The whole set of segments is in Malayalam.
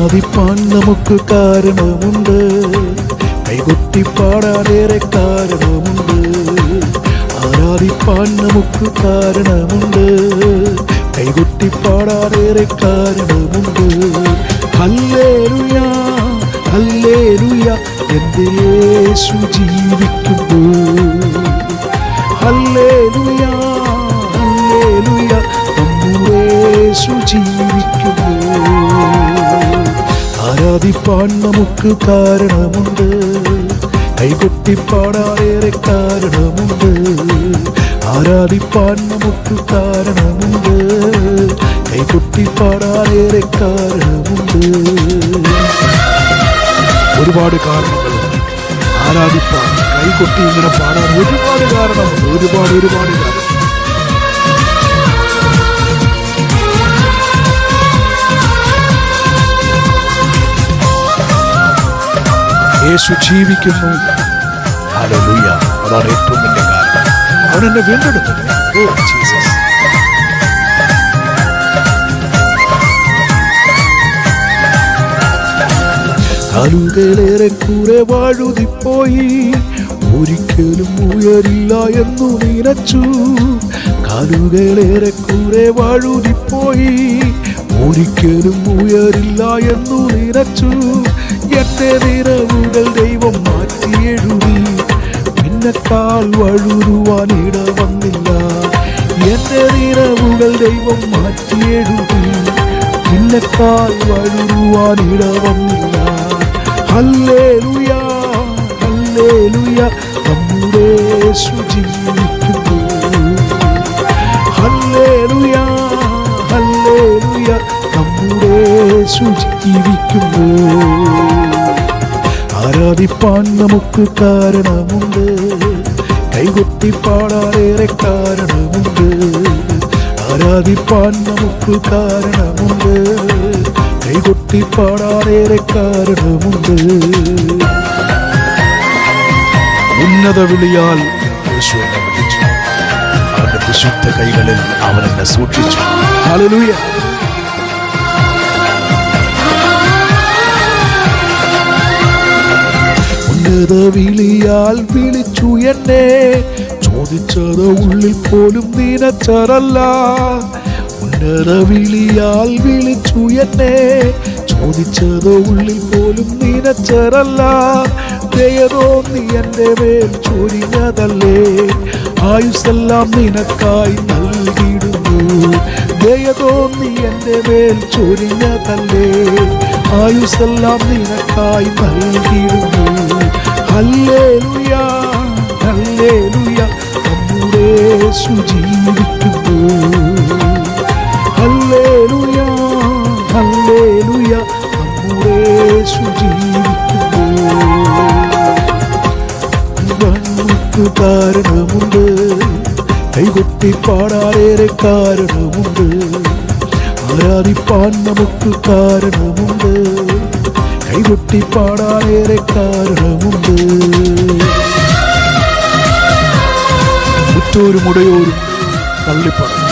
ആരാധിപ്പാൻ നമുക്ക് കാരണമുണ്ട്, കൈകൊട്ടി പാടാനേറെ കാരണമുണ്ട്. ആരാധിപ്പാൻ നമുക്ക് കാരണമുണ്ട്, കൈകൊട്ടി പാടാനേറെ കാരണമുണ്ട്. ഹല്ലേലൂയ ഹല്ലേലൂയ, എൻ്റെ യേശു ജീവിക്കുന്നു. ഹല്ലേലൂയ ഹല്ലേലൂയ, നമ്മുടെ യേശു ജീവിക്കുന്നു. ആരാധിപ്പാൻ നമുക്ക് കാരണമുണ്ട്, കൈകൊട്ടി പാടാനേറെ കാരണമുണ്ട്. ആരാധിപ്പാൻ നമുക്ക് കാരണമുണ്ട്, കൈകൊട്ടി പാടാനേറെ കാരണമുണ്ട്. ഒരുപാട് കാരണങ്ങളുണ്ട് ആരാധിപ്പാൻ, കൈകൊട്ടി ഇങ്ങനെ പാടാൻ ഒരുപാട് കാരണമുണ്ട്. ഒരുപാട് കാരണം. യേശു ജീവിക്കുന്നു. ഹല്ലേലൂയ, അതാണ് ഏറ്റവും വലിയ കാരണം. അവൻ എന്നെ വീണ്ടെടുത്തത്. Oh Jesus. കാലുകളേറെ കൂടെ വഴുതിപ്പോയി, ഒരിക്കലും ഉയരില്ല എന്നു നിനച്ചു. കാലുകളേറെ കൂടെ വഴുതിപ്പോയി, ഒരിക്കലും ഉയരില്ല എന്നു നിനച്ചു. എന്റെ നിറവുകൾ ദൈവം മാറ്റിയെഴുതി, പിന്നെക്കാൽ വഴുതുവാൻ ഇട വന്നില്ല. എന്റെ നിറവുകൾ ദൈവം മാറ്റിയെഴുതി, പിന്നെക്കാൽ വഴുതുവാൻ ഇട വന്നില്ല. ഹല്ലേലൂയ ഹല്ലേലൂയ, നമ്മുടെ യേശു ജീവിക്കുന്നു. ഹല്ലേലൂയ ഹല്ലേലൂയ, നമ്മുടെ യേശു ജീവിക്കുന്നു. ആരാധിപ്പാൻ നമുക്ക് കാരണമുണ്ട്, കൈകൊട്ടി പാടാനേറെ കാരണമുണ്ട്. ആരാധിപ്പാൻ നമുക്ക് കാരണമുണ്ട്, കൈകൊട്ടി പാടാനേറെ കാരണമുണ്ട്. ഉന്നത വിളിയാൽ യേശു എന്നെ വിളിച്ചു, അവന്റെ വിശുദ്ധ കൈകളിൽ അവൻ എന്നെ സൂക്ഷിച്ചു. ഹല്ലേലൂയ. ഉന്നത വിളിയാൽ വിളിച്ചു എന്നെ, ചോദിച്ചത് ഉള്ളിൽ പോലും നിനച്ചതല്ല. ഉന്നത വിളിയാൽ വിളിച്ചു എന്നെ, ചോദിച്ചത് ഉള്ളിൽ പോലും നിനച്ചതല്ല. ദയതോന്നി എൻ്റെ മേൽ ചൊരിഞ്ഞതല്ലേ, ആയുസ്സെല്ലാം നിനക്കായി നൽകിയിടുന്നു. ദയതോന്നി എൻ്റെ മേൽ ചൊരിഞ്ഞതല്ലേ, ആയുസ്സെല്ലാം നിനക്കായി നൽകിയിടുന്നു. ഹല്ലേലൂയ ഹല്ലേലൂയ, നമ്മുടെ യേശു ജീവിക്കുന്നു. ഹല്ലേലൂയ ഹല്ലേലൂയ, നമ്മുടെ യേശു ജീവിക്കുന്നു. നമുക്ക് കാരണമുണ്ട്, കൈകൊട്ടി പാടാനേറെ കാരണമുണ്ട്. ആരാധിപ്പാൻ നമുക്ക് കാരണമുണ്ട്, കൈകൊട്ടി പാടാനേറെ കാരണമുണ്ട്. ഉറ്റോരും ഉടയോരും തള്ളിപ്പറഞ്ഞു,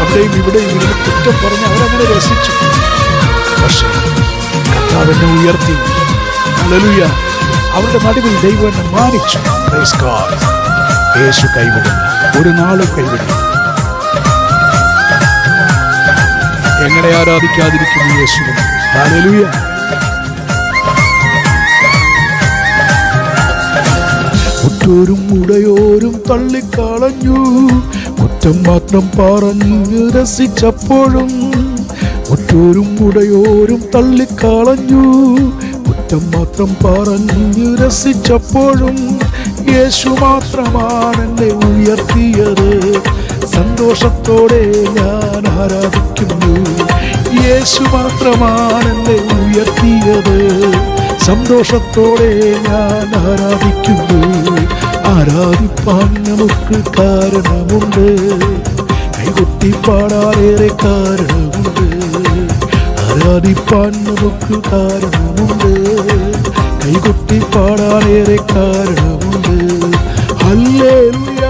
അവിടെയും ഇവിടെയും ഇങ്ങനെ കുറ്റം പറഞ്ഞ് അവരങ്ങനെ രസിച്ചു. പക്ഷേ കർത്താവിനെ ഉയർത്തി. ഹല്ലേലൂയ. അവരുടെ നടുവിൽ ദൈവം എന്നെ മാനിച്ചു. Praise God. യേശു കൈവിടില്ല, ഒരു നാളും കൈവിടില്ല. എങ്ങനെ ആരാധിക്കാതിരിക്കുന്നു യേശുവിനെ? ഹല്ലേലൂയ. ഉറ്റോരും ഉടയോരും തള്ളിക്കളഞ്ഞു, കുറ്റം മാത്രം പറഞ്ഞു രസിച്ചപ്പോഴും. ഉറ്റോരും ഉടയോരും തള്ളിക്കളഞ്ഞു, കുറ്റം മാത്രം പറഞ്ഞു രസിച്ചപ്പോഴും. യേശു മാത്രമാണ് എന്നെ ഉയർത്തിയത്, സന്തോഷത്തോടെ ഞാൻ ആരാധിക്കുന്നു. യേശു മാത്രമാണ് എന്നെ ഉയർത്തിയത്, സന്തോഷത്തോടെ ഞാൻ ആരാധിക്കുന്നു. ആരാധിപ്പാൻ നമുക്ക് കാരണമുണ്ട്, കൈകൊട്ടി പാടാനേറെ കാരണമുണ്ട്. ആരാധിപ്പാൻ നമുക്ക് കാരണമുണ്ട്, കൈകൊട്ടി പാടാനേറെ കാരണമുണ്ട്. ഹല്ലേലൂയ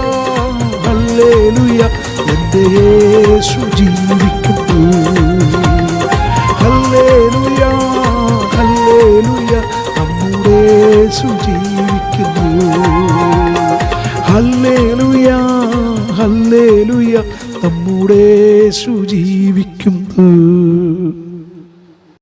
ഹല്ലേലൂയ, എൻ്റെ യേശു ജീവിക്കുന്നു. ഹല്ലേലൂയ ഹല്ലേലൂയ ഹല്ലേലൂയ നമ്മുടെ യേശു ജീവിക്കുന്നു.